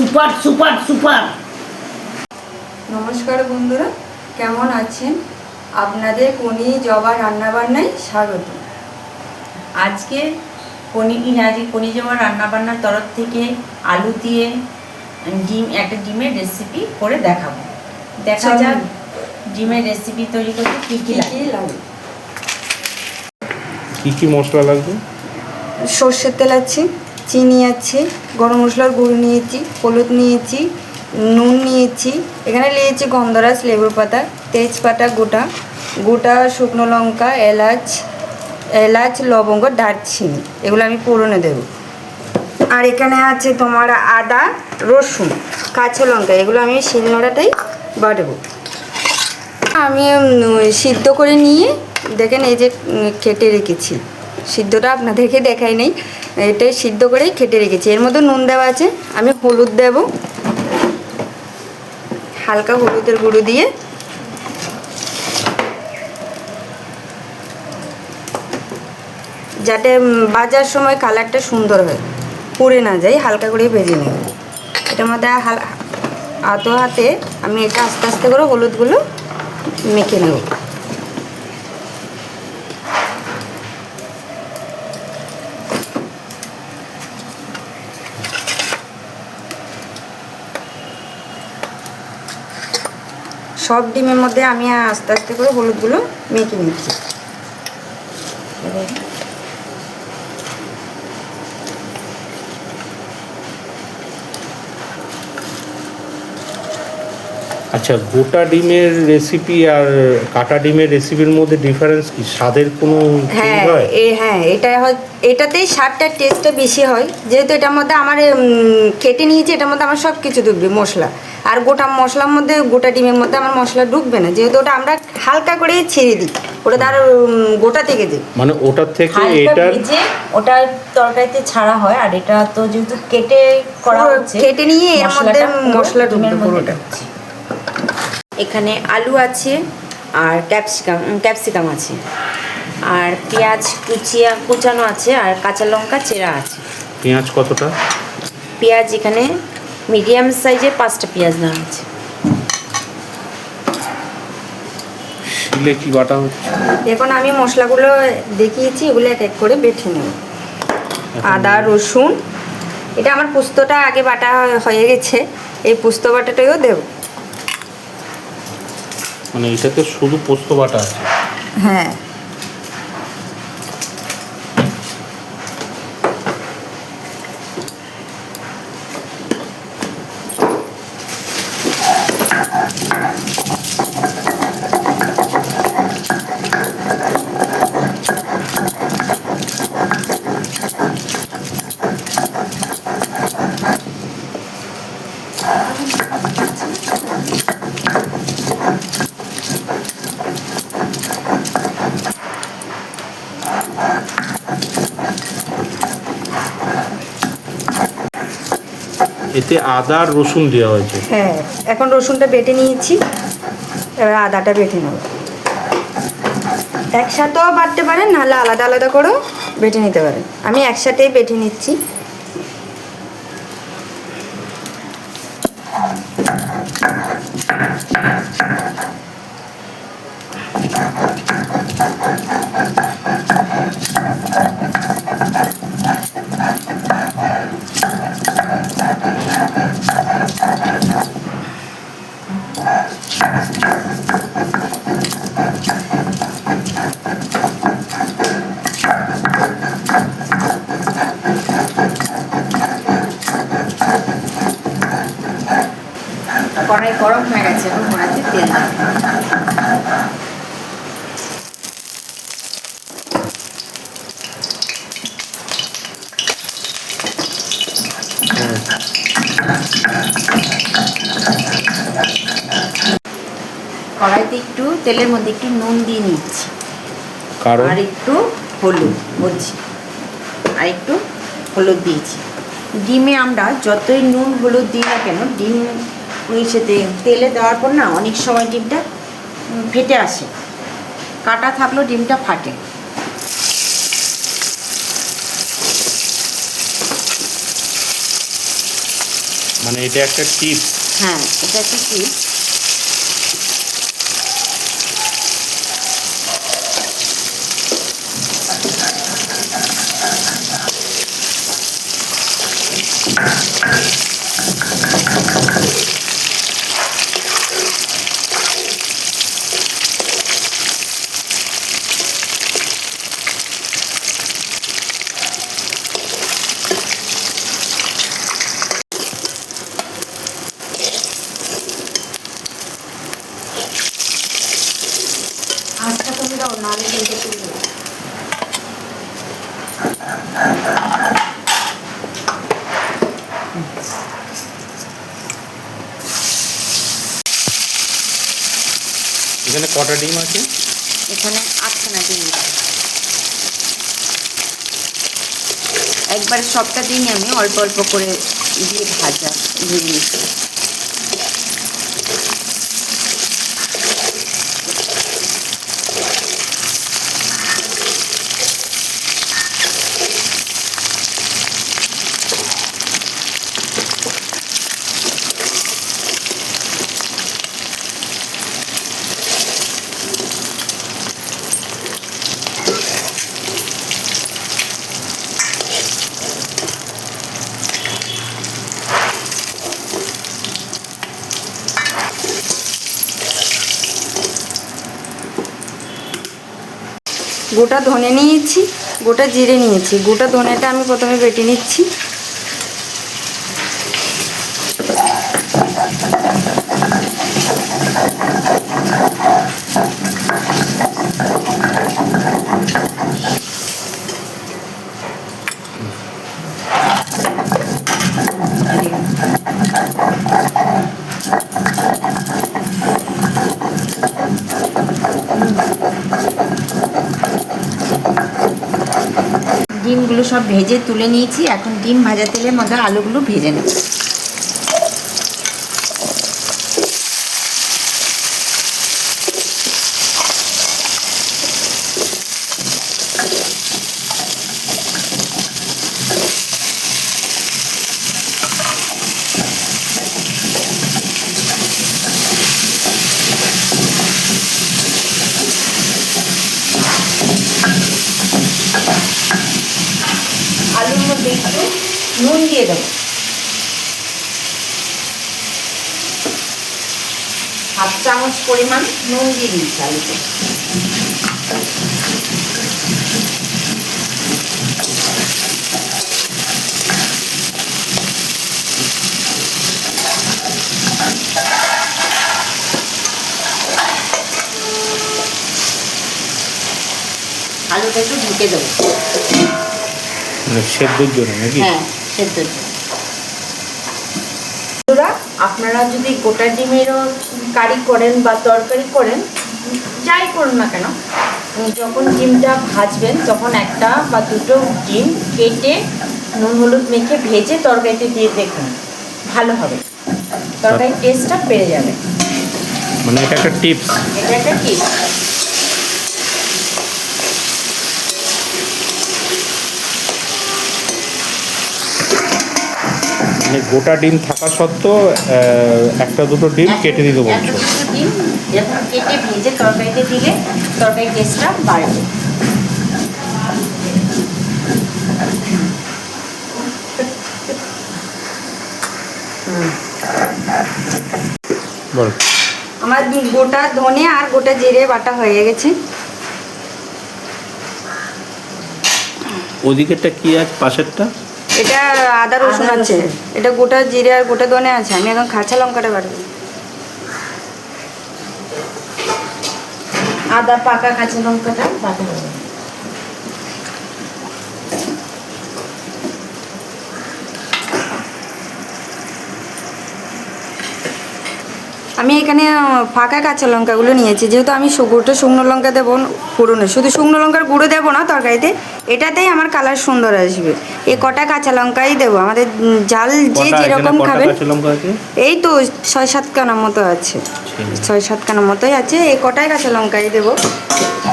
Super super super. নমস্কার বন্ধুরা, কেমন আছেন? আপনাদের পনির জবা রান্নাবান্নায় স্বাগত। আজকে পনির জবা রান্নাবান্নার তরফ থেকে আলু দিয়ে একটা ডিমের রেসিপি করে দেখাবো। দেখা যাক ডিমের রেসিপি তৈরি করতে কী কী লাগে। কি মশলা লাগবে? সর্ষের তেল আছে, চিনি আছে, গরম মশলার গুঁড়ো নিয়েছি, হলুদ নিয়েছি, নুন নিয়েছি, এখানে নিয়েছি গন্ধরাজ, লেবুর পাতা, তেজপাতা গোটা, গোটা শুকনো লঙ্কা, এলাচ, লবঙ্গ, দারচিনি, এগুলো আমি ফোড়নে দেবো। আর এখানে আছে তোমার আদা, রসুন, কাঁচা লঙ্কা, এগুলো আমি শিলনোড়াটাই বাটবো। আমি সিদ্ধ করে নিয়ে দেখেন এই যে কেটে রেখেছি, সিদ্ধটা আপনাদেরকে দেখাই নেই, এটাই সিদ্ধ করেই কেটে রেখেছি। এর মধ্যে নুন দেওয়া আছে, আমি হলুদ দেব, হালকা হলুদের গুঁড়ো দিয়ে যাতে ভাজার সময় কালারটা সুন্দর হয়, পুড়ে না যায়, হালকা করে ভেজে নেব। এটার মধ্যে হাতে আমি এটা আস্তে আস্তে করে হলুদগুলো মেখে নেব। সব ডিমের মধ্যে আমি আস্তে আস্তে করে হলুদগুলো মেখে নিচ্ছি। আচ্ছা, গোটা ডিমের রেসিপি আর কাটা ডিমের রেসিপির মধ্যে ডিফারেন্স কি? স্বাদের কোনো হ্যাঁ এটাতেই স্বাদটা টেস্টটা বেশি হয়, যেহেতু এটার মধ্যে আমার কেটে নিয়েছি, এটার মধ্যে আমার সব কিছু ঢুকবে মশলা, আর গোটা মশলার মধ্যে গোটা ডিমের মধ্যে আমার মশলা ঢুকবে না, যেহেতু ওটা আমরা হালকা করে ছেড়ে দিই, ওটা তার গোটা থেকে দিই, মানে ওটার থেকে ওটা তরকারিতে ছাড়া হয়। আর এটা তো যেহেতু কেটে করা হচ্ছে, কেটে নিয়ে এর মধ্যে মশলা ঢুকবে পুরোটা। এখানে আলু আছে আর ক্যাপসিকাম আছে, আর পেঁয়াজ কুচানো আছে, আর কাঁচা লঙ্কা চেরা আছে। পেঁয়াজ কতটা? পেঁয়াজ এখানে মিডিয়াম সাইজের 5টা পেঁয়াজ নেওয়া আছে। শিলে কি বাটা হচ্ছে? এখন আমি মশলাগুলো দেখিয়েছি, এগুলো এক এক করে বেটে নেব। আদা রসুন, এটা আমার পোস্তটা আগে বাটা হয়ে গেছে, এই পোস্ত বাটাটাও দেব। মানে এটাতে শুধু পোস্ত বাটা আছে? হ্যাঁ, এতে আদা আর রসুন দেওয়া হয়েছে? হ্যাঁ, এখন রসুনটা বেটে নিয়েছি, এবার আদাটা বেটে নেব। একসাথেও বাটতে পারেন, নাহলে আলাদা আলাদা করেও বেটে নিতে পারেন, আমি একসাথেই বেটে নিচ্ছি। কড়াই গরম হয়ে গেছে, এখন কড়াইতে তেল দেব। কড়াইতে একটু তেলের মধ্যে একটু নুন দিয়ে নিচ্ছি, আর একটু হলুদ বলছি, আর একটু হলুদ দিয়েছি। ডিমে আমরা যতই নুন হলুদ দিই না কেন, ডিম সাথে তেলে দেওয়ার পর না অনেক সময় ডিমটা ফেটে আসে, কাটা থাকলেও ডিমটা ফাটে। মানে এটা একটা টিপস। হ্যাঁ, এটা একটা টিপস। আচ্ছা তুমি দাও, নাহলে ভেজে তুলবে। এখানে কটা ডিম আছে? এখানে 8খানা ডিম আছে। একবারে সবটা দিনই আমি অল্প অল্প করে দিয়ে ভেজে নিচ্ছি। গোটা ধনে নিয়েছি, গোটা জিরে নিয়েছি। গোটা ধনেটা আমি প্রথমে বেটে নিচ্ছি। ডিমগুলো সব ভেজে তুলে নিয়েছি। এখন ডিম ভাজা তেলের মধ্যে আলুগুলো ভেজে নেব। আলুর মধ্যে একটু নুন দিয়ে দেবো, 1/2 চামচ পরিমাণ নুন দিয়ে দিচ্ছি আলুতে। আলুটা একটু ঢেকে দেবো। মানে সেদ্ধর জন্য নাকি? হ্যাঁ, সেদ্ধর জন্য। আপনারা যদি গোটা ডিমেরও কারি করেন বা তরকারি করেন, যাই করুন না কেন, যখন ডিমটা ভাজবেন তখন একটা বা দুটো ডিম কেটে নুন হলুদ মেখে ভেজে তরকারিতে দিয়ে দেখুন, ভালো হবে, তরকারির টেস্টটা বেড়ে যাবে। মানে এটা একটা টিপস। এটা একটা টিপস। মানে গোটা ডিম থাকা সত্ত্বেও একটা দুটো ডিম কেটে দিতে বলছো? একটা দুটো ডিম যখন কেটে ভেজে তরকারিতে দিলে তরকারির টেস্টটা বাড়বে। বল। আমার গোটা ধনে আর গোটা জিরে বাটা হয়ে গেছে। ওদিকেরটা কি আছে পাশেরটা? এটা আদা রসুন আছে, এটা গোটা জিরে আর গোটা ধনে আছে। আমি এখন কাঁচা লঙ্কাটা বাটবো। আদা পাকা কাঁচা লঙ্কাটা বাটা হবে। আমি এখানে ফাঁকা কাঁচা লঙ্কাগুলো নিয়েছি, যেহেতু আমি গোটা শুকনো লঙ্কা দেবো ফোড়নে, শুধু শুকনো লঙ্কার গুঁড়ো দেবো না তরকারিতে, এটাতেই আমার কালার সুন্দর আসবে। এই কটা কাঁচা লঙ্কাই দেবো। আমাদের ঝাল যে যেরকম খাবেন। এই তো 6-7 কানা মতো আছে, 6-7 কানা মতোই আছে। এই কটাই কাঁচা লঙ্কাই দেবো।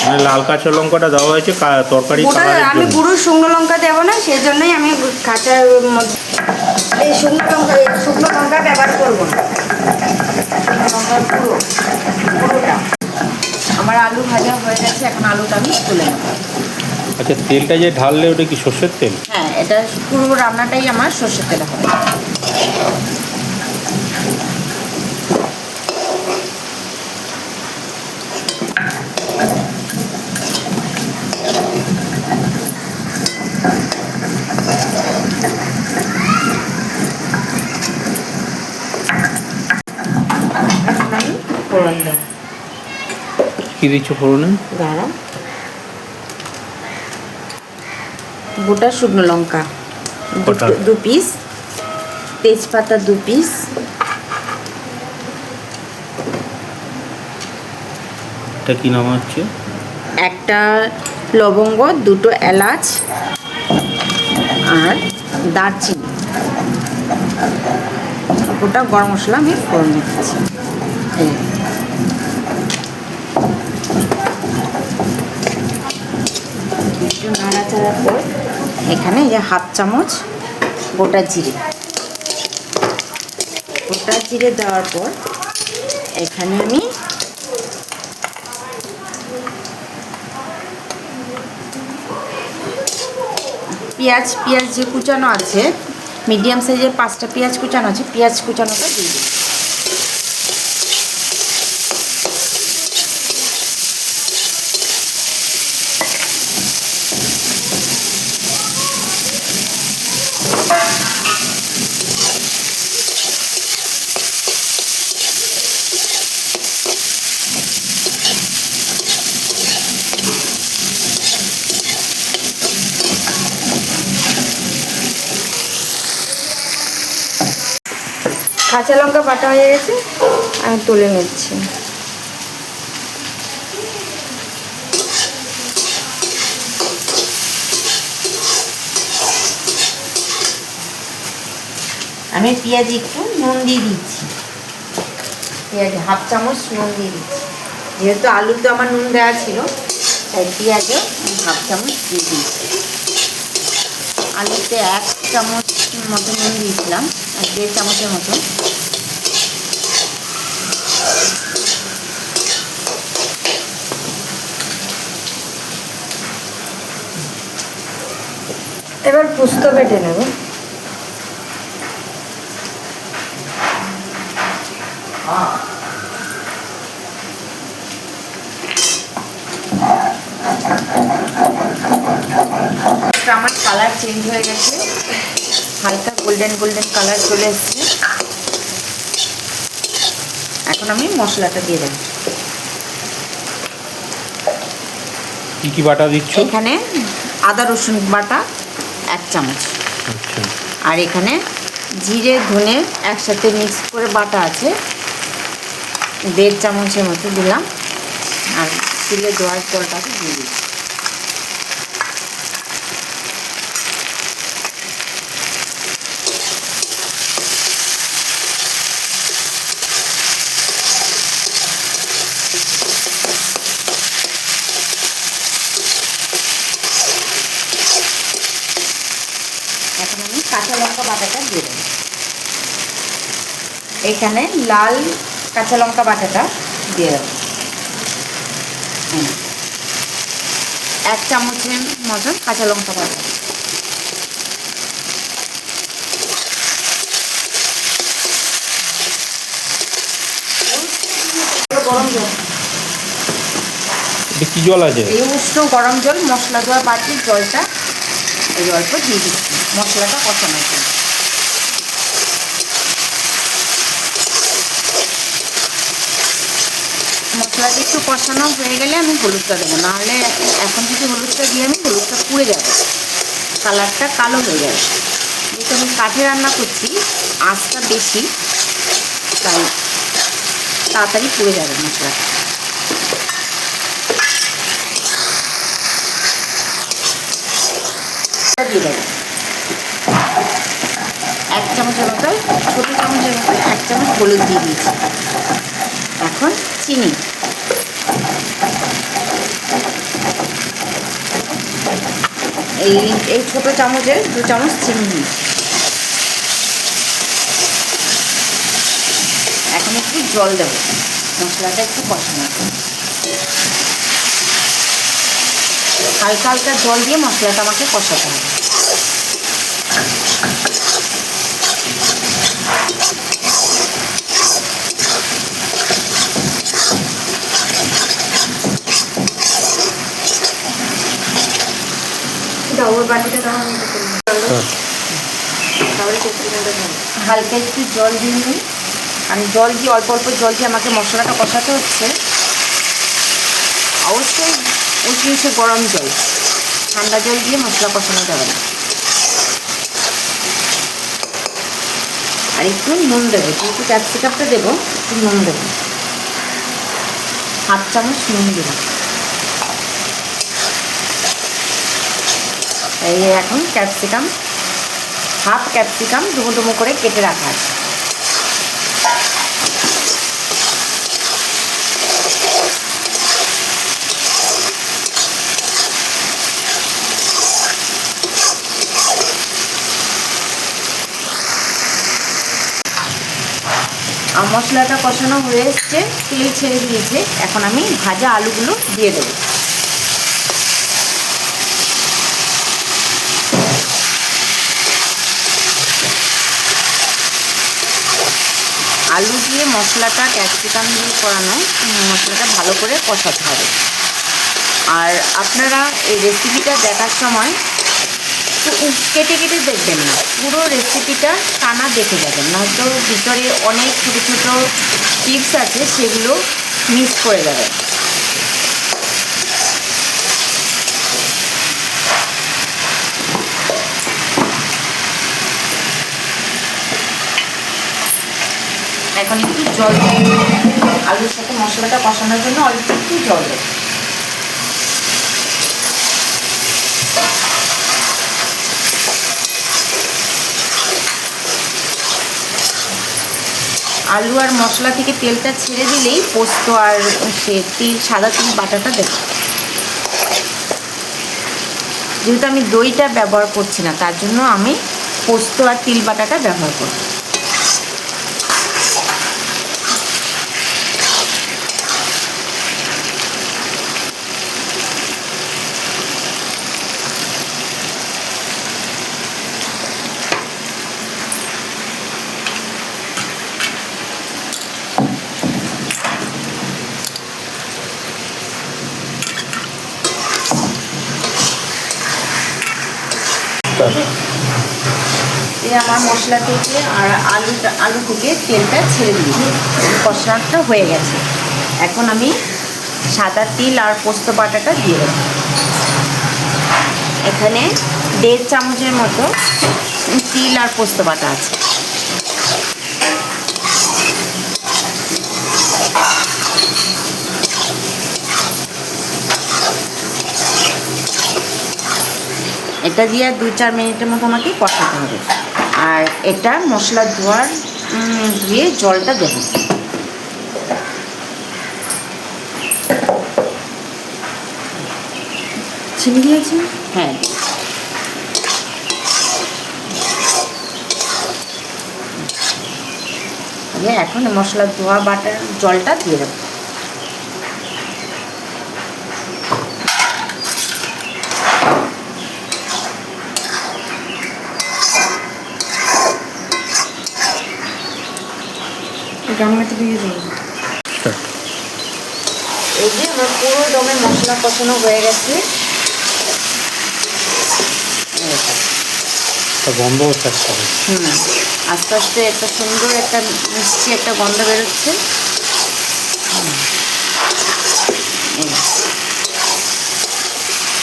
মানে লাল কাঁচা লঙ্কাটা দেওয়া হয়েছে তরকারি কালারের জন্য। আমি গুঁড়ো শুকনো লঙ্কা দেবো না, সেই জন্যই আমি কাঁচা এই শুকনো লঙ্কা করবো না, লঙ্কার পুরোটা। আমার আলু ভাজা হয়ে গেছে, এখন আলুটা আমি তুলে নেব। আচ্ছা, তেলটা যে ঢাললে ওটা কি সর্ষের তেল? হ্যাঁ, এটা পুরো রান্নাটাই আমার সর্ষের তেলে হবে। ফোড়ন দেব। কি দিচ্ছ ফোড়নে? দাঁড়া, গোটা শুকনো লঙ্কা কটা? 2 পিস, তেজপাতা 2 পিস, এটা কি নাম হচ্ছে? একটা লবঙ্গ, 2টো এলাচ আর দারচিনি, গোটা গরম মশলা আমি ফোড়ন দিচ্ছি। একটু নাড়াচাড়ার পর এখানে যে 1/2 চামচ গোটা জিরে দেওয়ার পর এখানে আমি পেঁয়াজ যে কুচানো আছে, মিডিয়াম সাইজের 5টা পেঁয়াজ কুচানো আছে, পেঁয়াজ কুচানোটা দিয়ে দিই। কাঁচা লঙ্কা বাটা হয়ে গেছে, আমি তুলে নিচ্ছি। আমি পেঁয়াজে একটু নুন দিয়ে দিচ্ছি, পেঁয়াজে 1/2 চামচ নুন দিয়ে দিচ্ছি। যেহেতু আলুতে আমার নুন দেওয়া ছিল, তাই পেঁয়াজে 1/2 চামচ দিয়ে দিচ্ছি। আলুতে 1 চামচ মতো নুন দিয়েছিলাম, 1.5 চামচের মতো। এবার পোস্ত বেটে নেব। আমার কালার চেঞ্জ হয়ে গেছে, হালকা গোল্ডেন কালার চলে এসছে। এখন আমি মশলাটা দিয়ে দেব। কি বাটা দিচ্ছ? এখানে আদা রসুন বাটা 1 চামচ, আচ্ছা, আর এখানে জিরে ধনে একসাথে মিক্স করে বাটা আছে, 1.5 চামচের মতো দিলাম। আর তুলে দেওয়ার জলটাকে দিয়ে দিচ্ছি। এখন আমি কাঁচা লঙ্কা বাটাটা দিয়ে দেবো। এখানে লাল কাঁচা লঙ্কা বাটাটা দিয়ে দেবো, 1 চামচের মতন কাঁচা লঙ্কা বাটা। গরম জল, এটা কি জল আছে? এই উষ্ণ গরম জল, মশলা দেওয়ার বাটির জলটা, এই অল্প দিয়ে দিচ্ছি মশলাটা কষানোর জন্য। মশলাটা একটু কষানো হয়ে গেলে আমি হলুদটা দেবো, নাহলে এখন যদি হলুদটা দিয়ে আমি হলুদটা পুড়ে যাবে, কালারটা কালো হয়ে যাবে। যেহেতু আমি কাঠে রান্না করছি, আঁচটা বেশি, তাই তাড়াতাড়ি পুড়ে যাবে মশলাটা। দিয়ে দেবো 1 চামচের মতো, ছোটো চামচের মতো 1 চামচ হলুদ দিয়ে দিয়েছি। এখন চিনি, এই ছোটো চামচের 2 চামচ চিনি দিয়েছি। এখানে একটু জল দেবো, মশলাটা একটু কষানোর জন্য। হালকা হালকা জল দিয়ে মশলাটা আমাকে কষাতে হবে। হালকা একটু জল দিয়ে নিই, আমি জল দিয়ে অল্প অল্প জল দিয়ে আমাকে মশলাটা কষাতে হচ্ছে। অবশ্যই উষ্ণ গরম জল, ঠান্ডা জল দিয়ে মশলা কষানো যাবে না। আর একটু নুন দেবো, যেহেতু ক্যাপসিকামটা দেবো একটু নুন দেবো, 1/2 চামচ নুন দেবো। এই এখন ক্যাপসিকাম, 1/2 ক্যাপসিকাম ডুমো ডুমো করে কেটে রাখা আছে। আর মশলাটা কষানো হয়ে এসছে, তেল ছেড়ে দিয়েছে। এখন আমি ভাজা আলুগুলো দিয়ে দেবো। আলু দিয়ে মশলাটা, ক্যাপসিকাম দিয়ে করানো মশলাটা ভালো করে কষাতে হবে। আর আপনারা এই রেসিপিটা দেখার সময় কেটে কেটে দেখবেন না, পুরো রেসিপিটা টানা দেখে যাবেন, নয়তো ভিতরে অনেক ছোটো ছোটো টিপস আছে, সেগুলো মিস করে যাবেন। এখন একটু জল দেব, আলুর সাথে মশলাটা কষানোর জন্য অল্প একটু জল দেব। আলু আর মশলা থেকে তেলটা ছেড়ে দিলেই পোস্ত আর সাদা তিল বাটাটা দেব। যেহেতু আমি দইটা ব্যবহার করছি না, তার জন্য আমি পোস্ত আর তিল বাটাটা ব্যবহার করব। আমার মশলা থেকে আর আলু থেকে তেলটা ছেড়ে দিয়েছি, কষানোটা হয়ে গেছে। এখন আমি সাদা তিল আর পোস্ত বাটাটা দিয়ে দেবো। এখানে 1.5 চামচের মতো তিল আর পোস্ত বাটা আছে। এটা দিয়ে 2-4 মিনিটের মতো আমাকে কষাতে হবে। আর এটা মশলা ধুয়ে জলটা দেব। চিনি দিয়েছি? হ্যাঁ, এখন মশলা ধোয়া বাটার জলটা দিয়ে দেবো। গামলাটা দিয়ে দেবো। এই যে আমার পুরো দমে মশলা কষানো হয়ে গেছে। গন্ধ হচ্ছে। আস্তে আস্তে একটা সুন্দর একটা মিষ্টি একটা গন্ধ বেরোচ্ছে।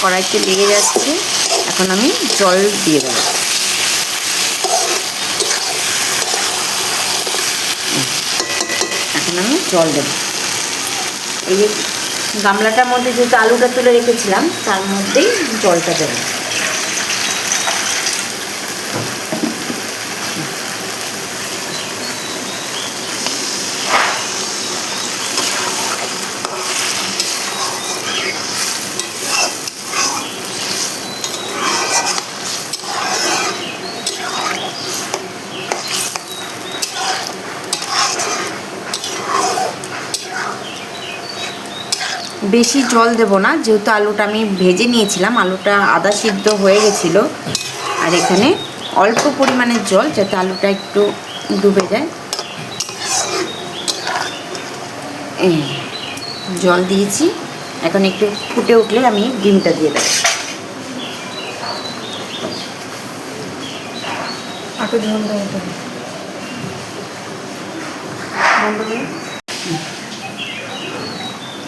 কড়াইতে লেগে যাচ্ছে। এখন আমি জল দিয়ে দেবো। এখন আমি জল দেবো। এই যে গামলাটার মধ্যে যেহেতু আলুটা তুলে রেখেছিলাম, তার মধ্যেই জলটা দেবো। বেশি জল দেব না, যেহেতু আলুটা আমি ভেজে নিয়েছিলাম, আলুটা আধা সিদ্ধ হয়ে গেছিলো। আর এখানে অল্প পরিমাণের জল, যাতে আলুটা একটু ডুবে যায়। জল দিয়েছি, এখন একটু ফুটে উঠলে আমি ডিমটা দিয়ে দেবো।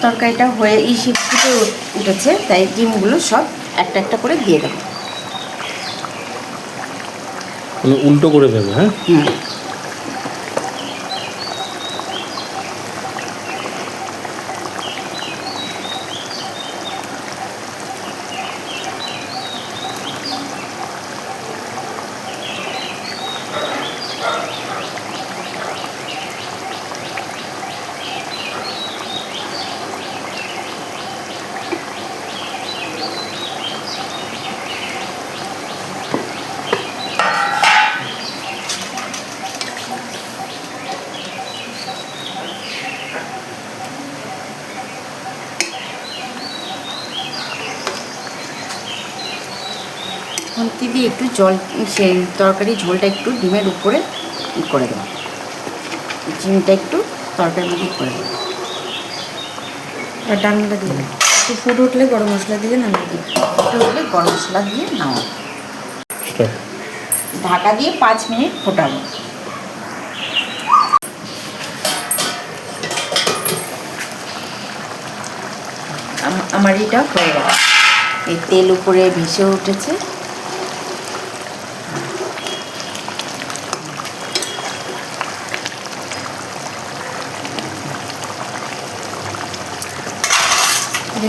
তরকারিটা হয়ে ফুটে উঠেছে, তাই ডিমগুলো সব একটা একটা করে দিয়ে দেবো। উল্টো করে দেবে? হ্যাঁ। খুন্তি দিয়ে একটু জল, সেই তরকারি ঝোলটা একটু ডিমের উপরে করে দেবো, চিনিটা একটু তরকারির মধ্যে করে দেবো। আর ডালটা দিয়ে দেবো। একটু ফুটে উঠলে গরম মশলা দিয়ে নামিয়ে দিই। ফুটে উঠলে গরম মশলা দিয়ে নাও। ঢাকা দিয়ে 5 মিনিট ফোটাবো। আমার এটা হয়ে গেছে, এই তেল উপরে ভেসে উঠেছে।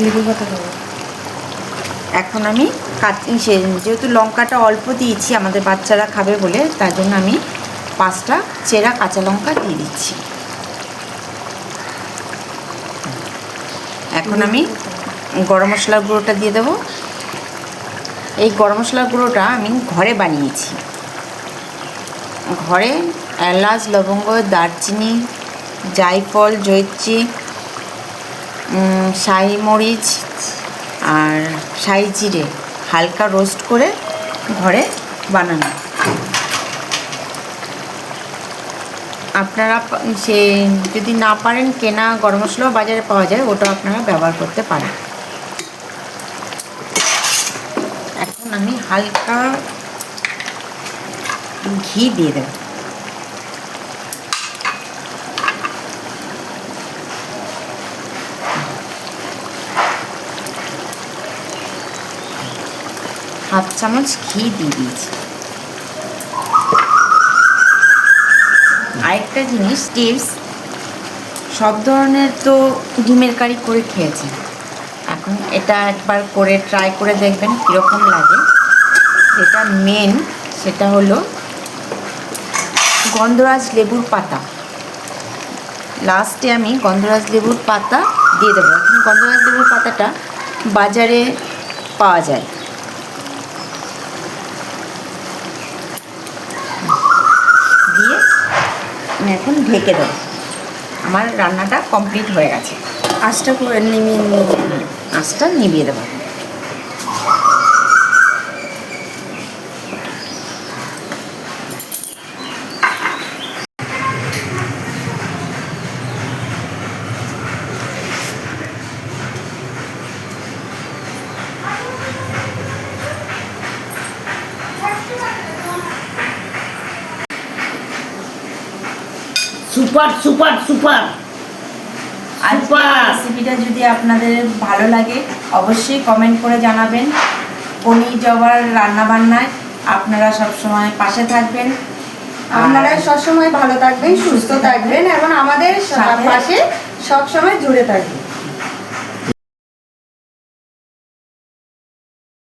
লেবু পাতা দেবো। এখন আমি যেহেতু লঙ্কাটা অল্প দিয়েছি, আমাদের বাচ্চারা খাবে বলে, তার জন্য আমি 5টা চেরা কাঁচা লঙ্কা দিয়ে দিচ্ছি। এখন আমি গরম মশলার গুঁড়োটা দিয়ে দেবো। এই গরম মশলার গুঁড়োটা আমি ঘরে বানিয়েছি। ঘরে এলাচ, লবঙ্গ, দারচিনি, জায়ফল, জয়িত্রী, শাহি মরিচ আর শাহি জিরে হালকা রোস্ট করে ঘরে বানানো। আপনারা যদি না পারেন, কেনা গরম মশলাও বাজারে পাওয়া যায়, ওটা আপনারা ব্যবহার করতে পারেন। এখন আমি হালকা ঘি দিয়ে দেব। হাফ চামচ ঘি দিয়ে দিয়েছি। আরেকটা জিনিস টিপস, সব ধরনের তো ডিমের কারি করে খেয়েছেন, এখন এটা একবার করে ট্রাই করে দেখবেন কীরকম লাগে। যেটা মেন সেটা হলো গন্ধরাজ লেবুর পাতা। লাস্টে আমি গন্ধরাজ লেবুর পাতা দিয়ে দেবো। এখন গন্ধরাজ লেবুর পাতাটা বাজারে পাওয়া যায়। দিয়ে আমি এখন ঢেকে দেবো। আমার রান্নাটা কমপ্লিট হয়ে গেছে। আঁচটা আঁচটা নিভিয়ে দেবো। সুপার সুপার সুপার আজকের রেসিপিটা যদি আপনাদের ভালো লাগে, অবশ্যই কমেন্ট করে জানাবেন। পনির জবার রান্নাবান্নায় আপনারা সবসময় পাশে থাকবেন। আপনারা সবসময় ভালো থাকবেন, সুস্থ থাকবেন এবং আমাদের পাশে সবসময় জুড়ে থাকবেন।